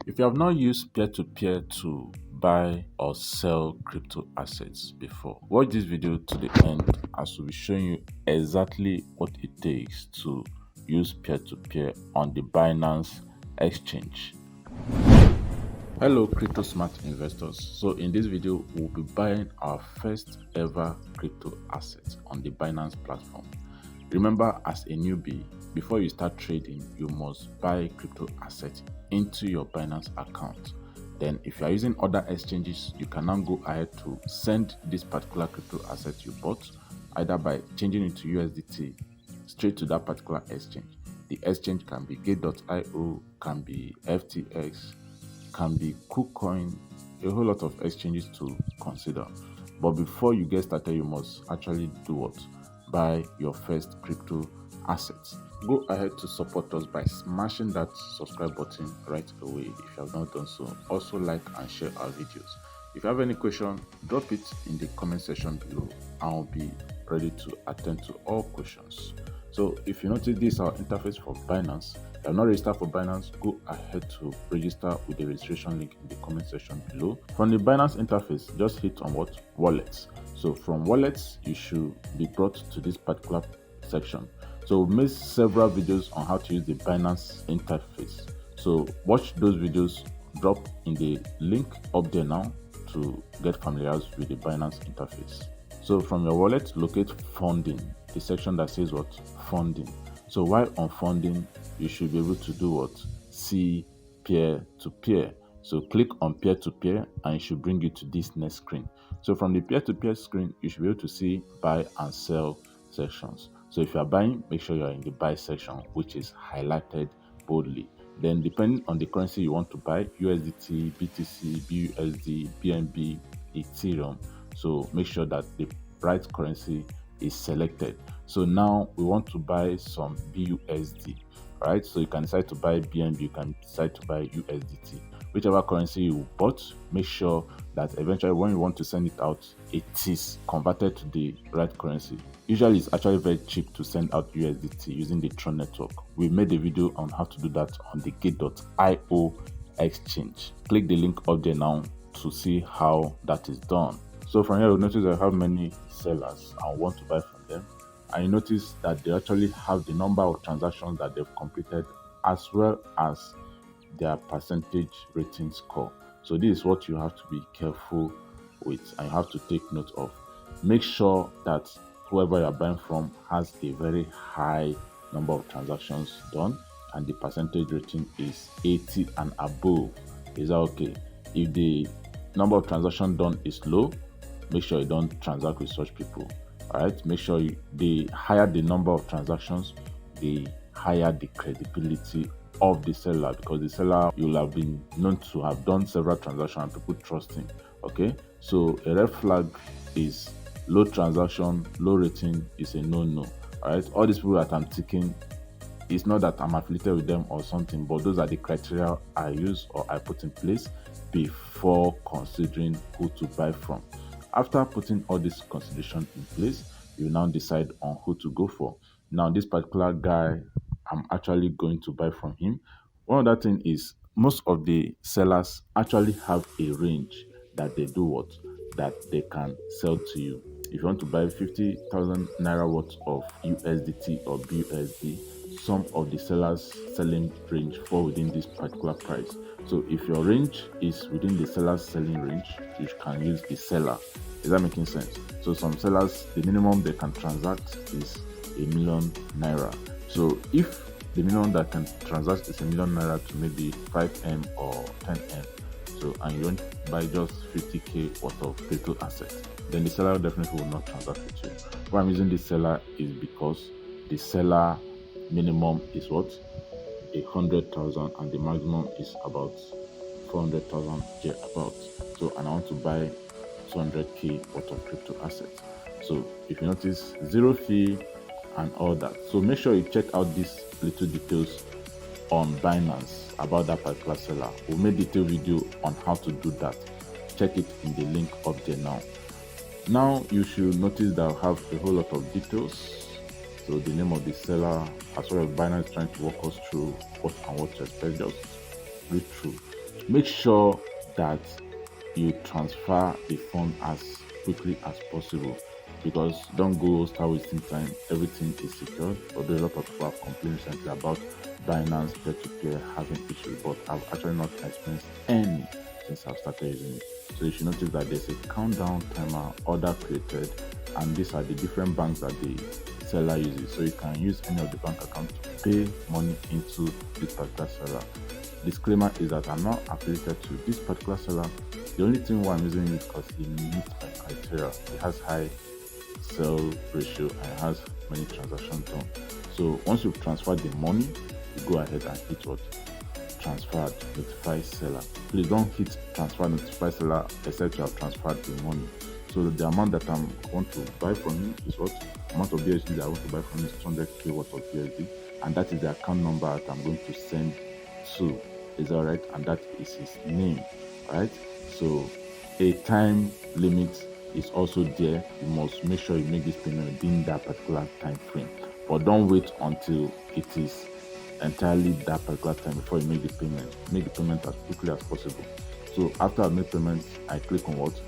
If you have not used peer-to-peer to buy or sell crypto assets before, watch this video to the end as we'll be showing you exactly what it takes to use peer-to-peer on the Binance exchange. Hello crypto smart investors. So in this video, we'll be buying our first ever crypto asset on the Binance platform. Remember, as a newbie, before you start trading, you must buy crypto assets into your Binance account. Then if you are using other exchanges, you can now go ahead to send this particular crypto asset you bought either by changing it to USDT straight to that particular exchange. The exchange can be Gate.io, can be FTX, can be KuCoin, a whole lot of exchanges to consider. But before you get started, you must actually do what? Buy your first crypto assets. Go ahead to support us by smashing that subscribe button right away if you have not done so. Also like and share our videos. If you have any question, drop it in the comment section below. I'll be ready to attend to all questions. So if you notice, this is our interface for Binance. If you have not registered for Binance, go ahead to register with the registration link in the comment section below. From the Binance interface, just hit on what? Wallets. So from wallets, you should be brought to this particular section. So we've made several videos on how to use the Binance interface. So watch those videos, drop in the link up there now to get familiarized with the Binance interface. So from your wallet, locate funding, the section that says what? Funding. So while on funding, you should be able to do what? See peer-to-peer. So click on peer-to-peer and it should bring you to this next screen. So from the peer-to-peer screen, you should be able to see buy and sell sections. So if you are buying, make sure you are in the buy section, which is highlighted boldly. Then depending on the currency you want to buy, USDT, BTC, BUSD, BNB, Ethereum. So make sure that the right currency is selected. So now we want to buy some BUSD, right? So you can decide to buy BNB, you can decide to buy USDT. Whichever currency you bought, make sure that eventually when you want to send it out, it is converted to the right currency. Usually it's actually very cheap to send out USDT using the Tron network. We made a video on how to do that on the Gate.io exchange. Click the link up there now to see how that is done. So from here, you'll notice I have many sellers and want to buy from them. And you notice that they actually have the number of transactions that they've completed as well as their percentage rating score. So this is what you have to be careful with and you have to take note of. Make sure that whoever you're buying from has a very high number of transactions done and the percentage rating is 80 and above. Is that okay? If the number of transactions done is low, make sure you don't transact with such people. All right, make sure the higher the number of transactions, the higher the credibility of the seller, because the seller, you'll have been known to have done several transactions and people trust him. Okay, so a red flag is low transaction, low rating is a no-no. All right, all these people that I'm ticking, it's not that I'm affiliated with them or something, but those are the criteria I use or I put in place before considering who to buy from. After putting all this consideration in place, you now decide on who to go for. Now, this particular guy, I'm actually going to buy from him. One other thing is most of the sellers actually have a range that they do what? That they can sell to you. If you want to buy 50,000 naira worth of USDT or BUSD, some of the sellers selling range fall within this particular price. So if your range is within the seller's selling range, you can use the seller. Is that making sense? So some sellers, the minimum they can transact is a million naira. So if the minimum that can transact is a million naira to maybe 5M or 10M, so and you want to buy just 50k worth of crypto assets, then the seller definitely will not transact with you. Why I'm using this seller is because the seller minimum is what? 100,000 and the maximum is about 400,000 about. So and I want to buy 200k worth of crypto assets. So if you notice, zero fee and all that. So make sure you check out these little details on Binance about that particular seller. We made a detailed video on how to do that. Check it in the link up there now. Now you should notice that I have a whole lot of details So the name of the seller, as well as Binance trying to walk us through what and what to expect, just read through. Make sure that you transfer the fund as quickly as possible, because don't go start wasting time. Everything is secured. Although a lot of people have complained recently about Binance Peer-to-peer having issues, but I've actually not experienced any since I've started using it. So you should notice that there's a countdown timer order created, and these are the different banks that the seller uses. So you can use any of the bank accounts to pay money into this particular seller. Disclaimer is that I'm not affiliated to this particular seller. The only thing why I'm using it is because it meets my criteria. It has high sell ratio and has many transactions done. So once you've transferred the money, you go ahead and hit what? Transferred, notify seller. Please don't hit transfer, notify seller except you have transferred the money. So the amount that I want to buy from him is what? Amount of BSD that I want to buy from him is 200k worth of BSD, and that is the account number that I'm going to send to. Is that right? And that is his name, right? So a time limit is also there. You must make sure you make this payment within that particular time frame, but don't wait until it is entirely that particular time before you make the payment. Make the payment as quickly as possible. So after I make payment, I click on what?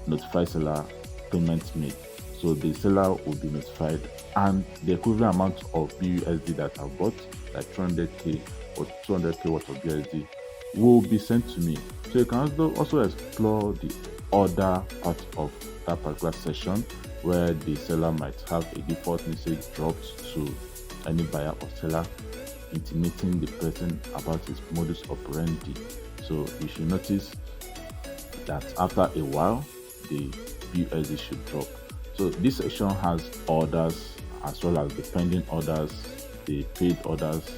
Notify seller, payment made. So the seller will be notified, and the equivalent amount of BUSD that I bought, like 300k or 200k worth of BUSD, will be sent to me. So you can also explore the other part of that particular session, where the seller might have a default message dropped to any buyer or seller, intimating the person about his modus operandi. So you should notice that after a while, the BUSD should drop. So this section has orders as well as the pending orders, the paid orders,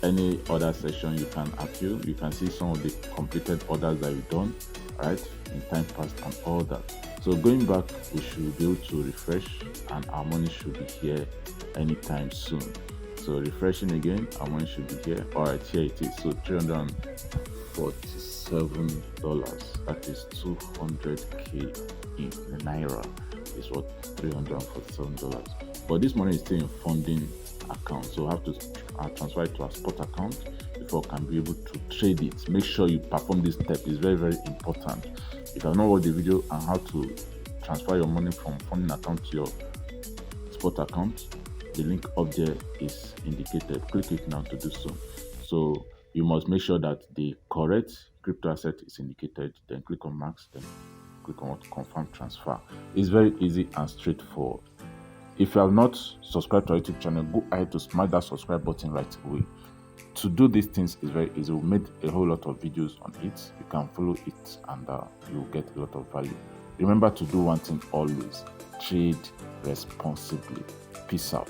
any other section you can appeal. You can see some of the completed orders that you've done, right, in time past and all that. So going back, we should be able to refresh, and our money should be here anytime soon. So refreshing again, our money should be here. All right, here it is. So $347, that is 200k in naira, is what? $347. But this money is still in funding account, so I have to transfer it to a spot account before I can be able to trade it. Make sure you perform this step. It's very, very important. If you have not watched the video on how to transfer your money from funding account to your spot account, the link up there is indicated. Click it now to do so. So you must make sure that the correct crypto asset is indicated, then click on max, then click on what? Confirm transfer. It's very easy and straightforward. If you have not subscribed to our YouTube channel, go ahead to smash that subscribe button right away. To do these things is very easy. We made a whole lot of videos on it. You can follow it, and you'll get a lot of value. Remember to do one thing always: trade responsibly. Peace out.